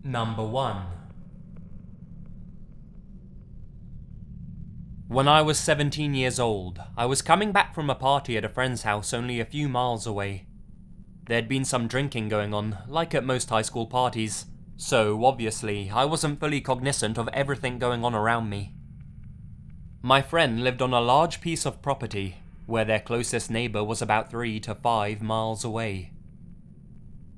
Number 1. When I was 17 years old, I was coming back from a party at a friend's house only a few miles away. There'd been some drinking going on, like at most high school parties, so obviously I wasn't fully cognizant of everything going on around me. My friend lived on a large piece of property, where their closest neighbour was about 3 to 5 miles away.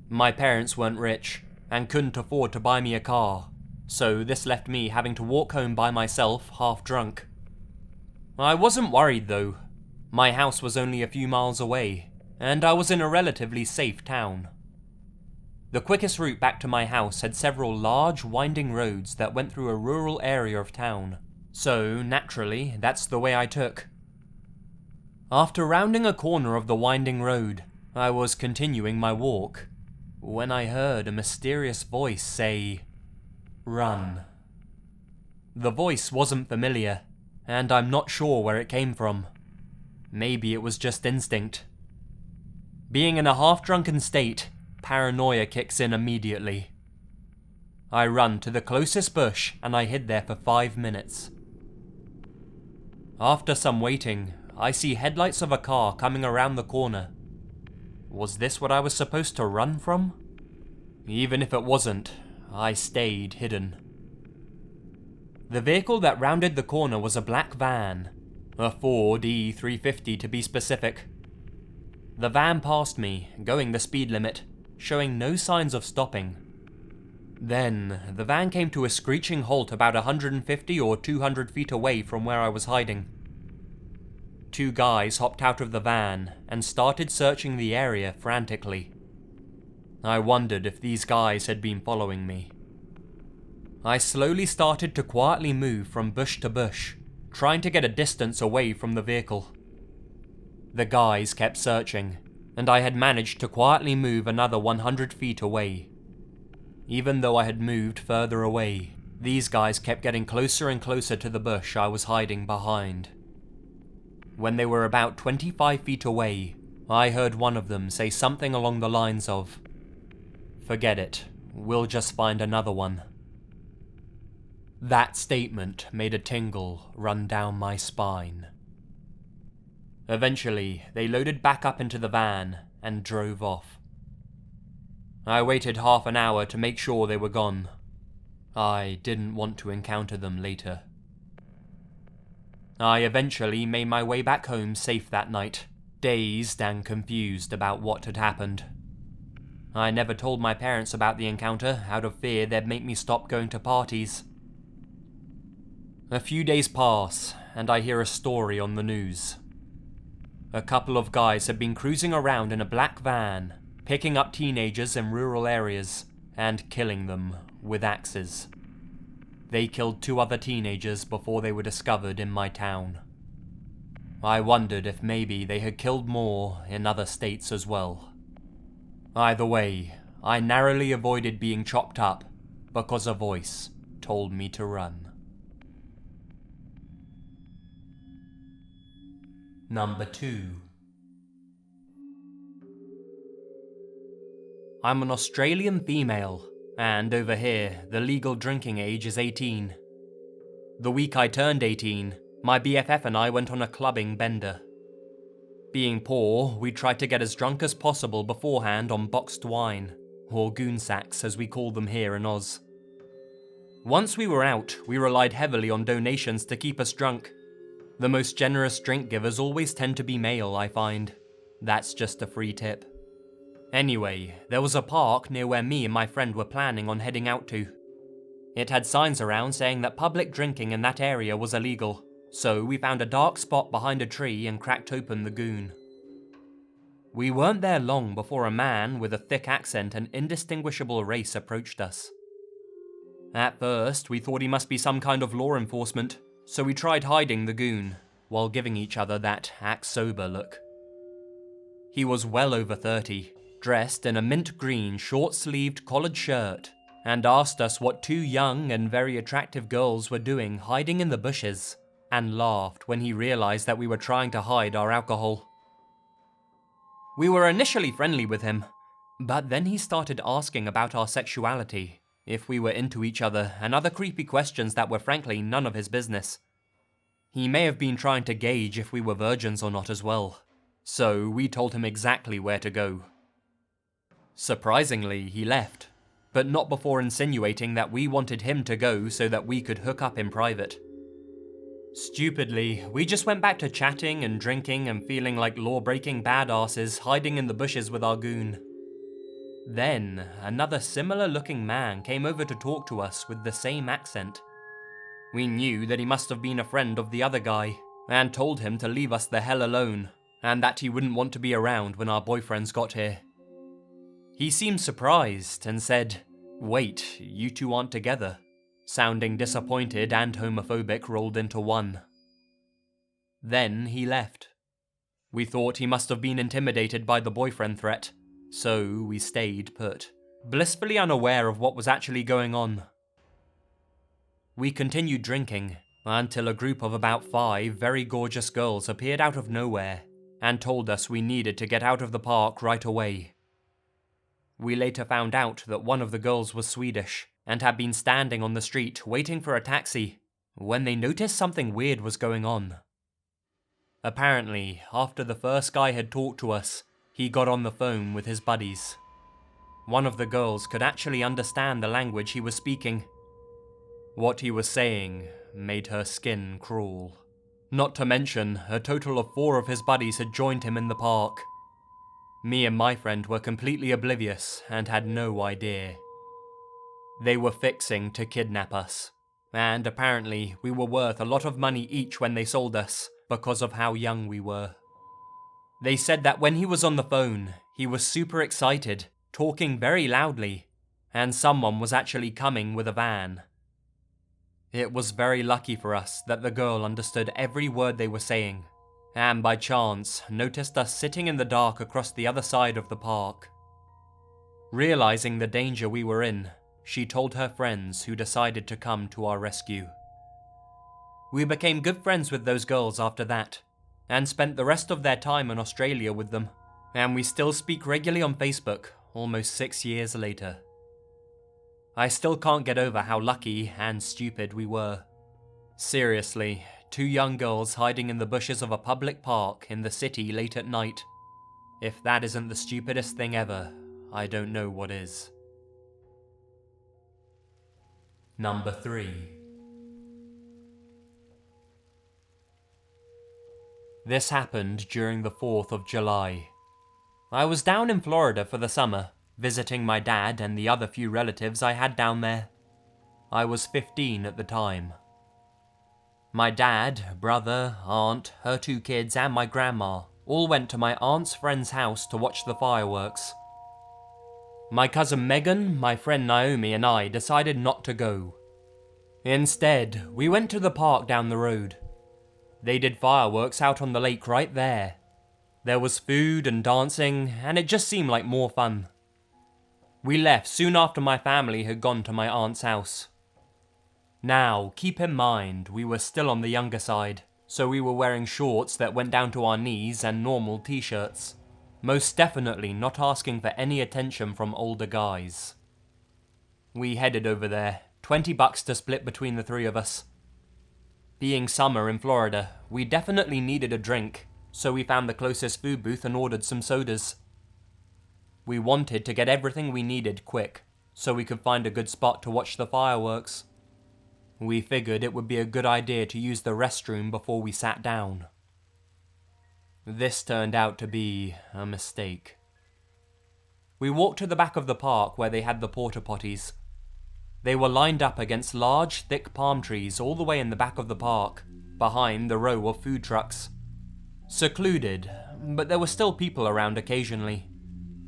My parents weren't rich, and couldn't afford to buy me a car, so this left me having to walk home by myself, half drunk. I wasn't worried though. My house was only a few miles away, and I was in a relatively safe town. The quickest route back to my house had several large, winding roads that went through a rural area of town, so naturally, that's the way I took. After rounding a corner of the winding road, I was continuing my walk, when I heard a mysterious voice say, "Run." The voice wasn't familiar, and I'm not sure where it came from. Maybe it was just instinct. Being in a half-drunken state, paranoia kicks in immediately. I run to the closest bush and I hid there for 5 minutes. After some waiting, I see headlights of a car coming around the corner. Was this what I was supposed to run from? Even if it wasn't, I stayed hidden. The vehicle that rounded the corner was a black van, a Ford E350 to be specific. The van passed me, going the speed limit, showing no signs of stopping. Then, the van came to a screeching halt about 150 or 200 feet away from where I was hiding. 2 guys hopped out of the van and started searching the area frantically. I wondered if these guys had been following me. I slowly started to quietly move from bush to bush, trying to get a distance away from the vehicle. The guys kept searching, and I had managed to quietly move another 100 feet away. Even though I had moved further away, these guys kept getting closer and closer to the bush I was hiding behind. When they were about 25 feet away, I heard one of them say something along the lines of, "Forget it, we'll just find another one." That statement made a tingle run down my spine. Eventually, they loaded back up into the van and drove off. I waited half an hour to make sure they were gone. I didn't want to encounter them later. I eventually made my way back home safe that night, dazed and confused about what had happened. I never told my parents about the encounter out of fear they'd make me stop going to parties. A few days pass, and I hear a story on the news. A couple of guys had been cruising around in a black van, picking up teenagers in rural areas and killing them with axes. They killed 2 other teenagers before they were discovered in my town. I wondered if maybe they had killed more in other states as well. Either way, I narrowly avoided being chopped up because a voice told me to run. Number 2. I'm an Australian female, and over here, the legal drinking age is 18. The week I turned 18, my BFF and I went on a clubbing bender. Being poor, we tried to get as drunk as possible beforehand on boxed wine, or goon sacks as we call them here in Oz. Once we were out, we relied heavily on donations to keep us drunk. The most generous drink givers always tend to be male, I find. That's just a free tip. Anyway, there was a park near where me and my friend were planning on heading out to. It had signs around saying that public drinking in that area was illegal, so we found a dark spot behind a tree and cracked open the goon. We weren't there long before a man with a thick accent and indistinguishable race approached us. At first, we thought he must be some kind of law enforcement, so we tried hiding the goon, while giving each other that act sober look. He was well over 30, dressed in a mint green short-sleeved collared shirt, and asked us what 2 young and very attractive girls were doing hiding in the bushes, and laughed when he realized that we were trying to hide our alcohol. We were initially friendly with him, but then he started asking about our sexuality, if we were into each other, and other creepy questions that were frankly none of his business. He may have been trying to gauge if we were virgins or not as well, so we told him exactly where to go. Surprisingly, he left, but not before insinuating that we wanted him to go so that we could hook up in private. Stupidly, we just went back to chatting and drinking and feeling like law-breaking badasses hiding in the bushes with our goon. Then, another similar-looking man came over to talk to us with the same accent. We knew that he must have been a friend of the other guy, and told him to leave us the hell alone, and that he wouldn't want to be around when our boyfriends got here. He seemed surprised and said, "Wait, you two aren't together," sounding disappointed and homophobic rolled into one. Then he left. We thought he must have been intimidated by the boyfriend threat, so we stayed put, blissfully unaware of what was actually going on. We continued drinking, until a group of about 5 very gorgeous girls appeared out of nowhere, and told us we needed to get out of the park right away. We later found out that one of the girls was Swedish, and had been standing on the street waiting for a taxi, when they noticed something weird was going on. Apparently, after the first guy had talked to us, he got on the phone with his buddies. One of the girls could actually understand the language he was speaking. What he was saying made her skin crawl. Not to mention, a total of 4 of his buddies had joined him in the park. Me and my friend were completely oblivious and had no idea. They were fixing to kidnap us, and apparently we were worth a lot of money each when they sold us because of how young we were. They said that when he was on the phone, he was super excited, talking very loudly, and someone was actually coming with a van. It was very lucky for us that the girl understood every word they were saying, and by chance noticed us sitting in the dark across the other side of the park. Realizing the danger we were in, she told her friends, who decided to come to our rescue. We became good friends with those girls after that, and spent the rest of their time in Australia with them, and we still speak regularly on Facebook, almost 6 years later. I still can't get over how lucky and stupid we were. Seriously, 2 young girls hiding in the bushes of a public park in the city late at night. If that isn't the stupidest thing ever, I don't know what is. Number 3. This happened during the 4th of July. I was down in Florida for the summer, visiting my dad and the other few relatives I had down there. I was 15 at the time. My dad, brother, aunt, her 2 kids and my grandma all went to my aunt's friend's house to watch the fireworks. My cousin Megan, my friend Naomi and I decided not to go. Instead, we went to the park down the road. They did fireworks out on the lake right there. There was food and dancing, and it just seemed like more fun. We left soon after my family had gone to my aunt's house. Now, keep in mind, we were still on the younger side, so we were wearing shorts that went down to our knees and normal t-shirts. Most definitely not asking for any attention from older guys. We headed over there, $20 to split between the 3 of us. Being summer in Florida, we definitely needed a drink, so we found the closest food booth and ordered some sodas. We wanted to get everything we needed quick, so we could find a good spot to watch the fireworks. We figured it would be a good idea to use the restroom before we sat down. This turned out to be a mistake. We walked to the back of the park where they had the porta potties. They were lined up against large, thick palm trees all the way in the back of the park, behind the row of food trucks. Secluded, but there were still people around occasionally.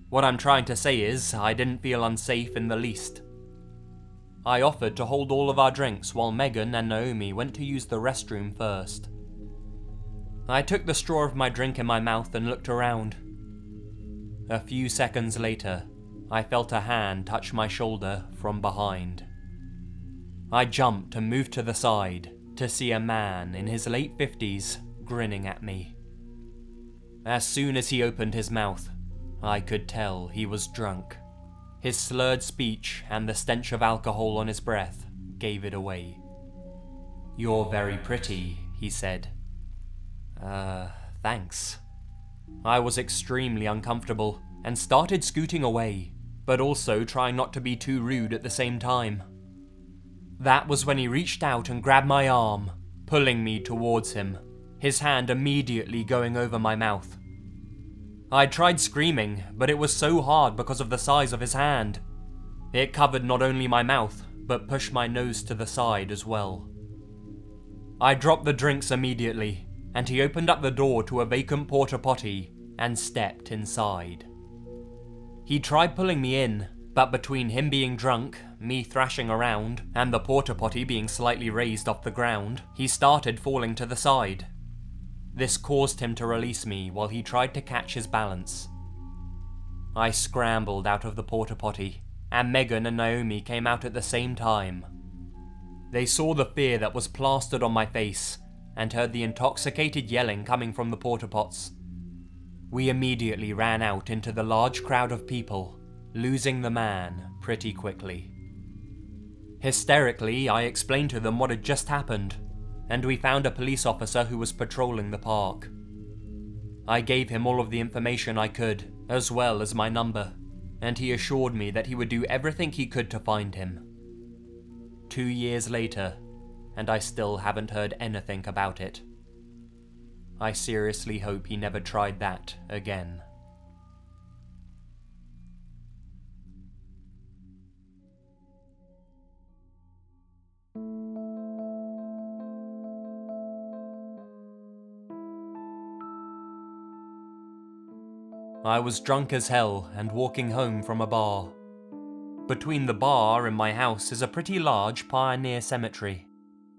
What I'm trying to say is, I didn't feel unsafe in the least. I offered to hold all of our drinks while Megan and Naomi went to use the restroom first. I took the straw of my drink in my mouth and looked around. A few seconds later, I felt a hand touch my shoulder from behind. I jumped and moved to the side to see a man in his late 50s grinning at me. As soon as he opened his mouth, I could tell he was drunk. His slurred speech and the stench of alcohol on his breath gave it away. "You're very pretty," he said. Thanks." I was extremely uncomfortable and started scooting away, but also trying not to be too rude at the same time. That was when he reached out and grabbed my arm, pulling me towards him, his hand immediately going over my mouth. I tried screaming, but it was so hard because of the size of his hand. It covered not only my mouth, but pushed my nose to the side as well. I dropped the drinks immediately, and he opened up the door to a vacant porta potty and stepped inside. He tried pulling me in, but between him being drunk, me thrashing around, and the porta potty being slightly raised off the ground, he started falling to the side. This caused him to release me while he tried to catch his balance. I scrambled out of the porta potty, and Megan and Naomi came out at the same time. They saw the fear that was plastered on my face, and heard the intoxicated yelling coming from the porta pots. We immediately ran out into the large crowd of people, losing the man pretty quickly. Hysterically, I explained to them what had just happened, and we found a police officer who was patrolling the park. I gave him all of the information I could, as well as my number, and he assured me that he would do everything he could to find him. 2 years later, and I still haven't heard anything about it. I seriously hope he never tried that again. I was drunk as hell and walking home from a bar. Between the bar and my house is a pretty large pioneer cemetery.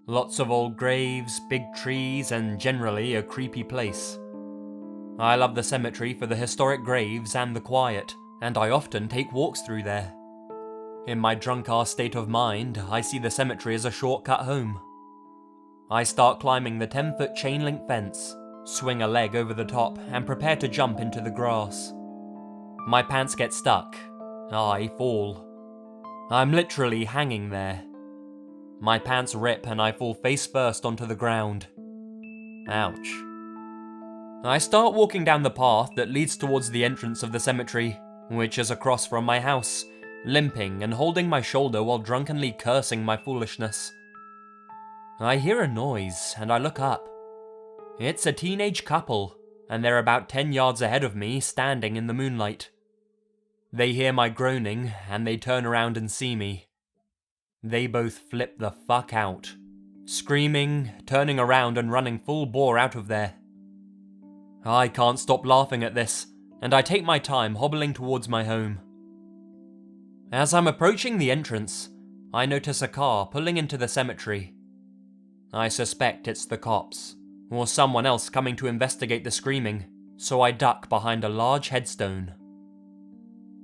Lots of old graves, big trees, and generally a creepy place. I love the cemetery for the historic graves and the quiet, and I often take walks through there. In my drunk-ass state of mind, I see the cemetery as a shortcut home. I start climbing the 10-foot chain-link fence, swing a leg over the top, and prepare to jump into the grass. My pants get stuck. I fall. I'm literally hanging there. My pants rip and I fall face first onto the ground. Ouch. I start walking down the path that leads towards the entrance of the cemetery, which is across from my house, limping and holding my shoulder while drunkenly cursing my foolishness. I hear a noise and I look up. It's a teenage couple, and they're about 10 yards ahead of me, standing in the moonlight. They hear my groaning, and they turn around and see me. They both flip the fuck out, screaming, turning around and running full bore out of there. I can't stop laughing at this, and I take my time hobbling towards my home. As I'm approaching the entrance, I notice a car pulling into the cemetery. I suspect it's the cops, or someone else coming to investigate the screaming, so I duck behind a large headstone.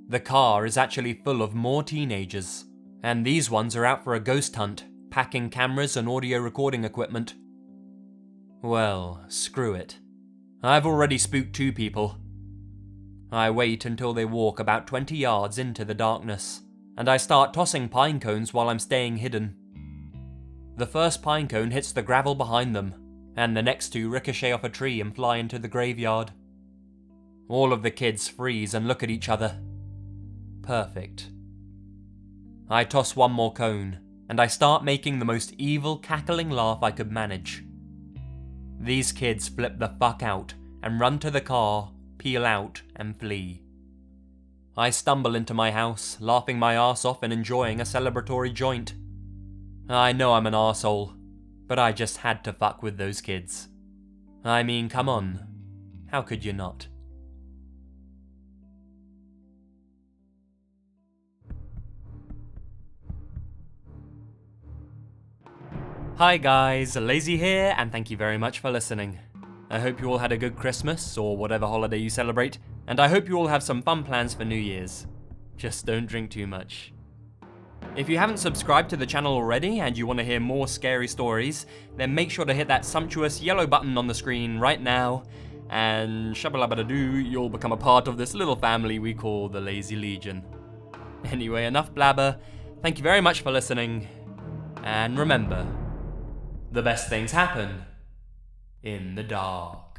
The car is actually full of more teenagers, and these ones are out for a ghost hunt, packing cameras and audio recording equipment. Well, screw it. I've already spooked 2 people. I wait until they walk about 20 yards into the darkness, and I start tossing pine cones while I'm staying hidden. The first pine cone hits the gravel behind them, and the next 2 ricochet off a tree and fly into the graveyard. All of the kids freeze and look at each other. Perfect. I toss one more cone, and I start making the most evil cackling laugh I could manage. These kids flip the fuck out and run to the car, peel out, and flee. I stumble into my house, laughing my ass off and enjoying a celebratory joint. I know I'm an arsehole, but I just had to fuck with those kids. I mean, come on. How could you not? Hi guys, Lazy here, and thank you very much for listening. I hope you all had a good Christmas, or whatever holiday you celebrate, and I hope you all have some fun plans for New Year's. Just don't drink too much. If you haven't subscribed to the channel already, and you want to hear more scary stories, then make sure to hit that sumptuous yellow button on the screen right now, and shabba-labba-da-doo, you'll become a part of this little family we call the Lazy Legion. Anyway, enough blabber. Thank you very much for listening. And remember, the best things happen in the dark.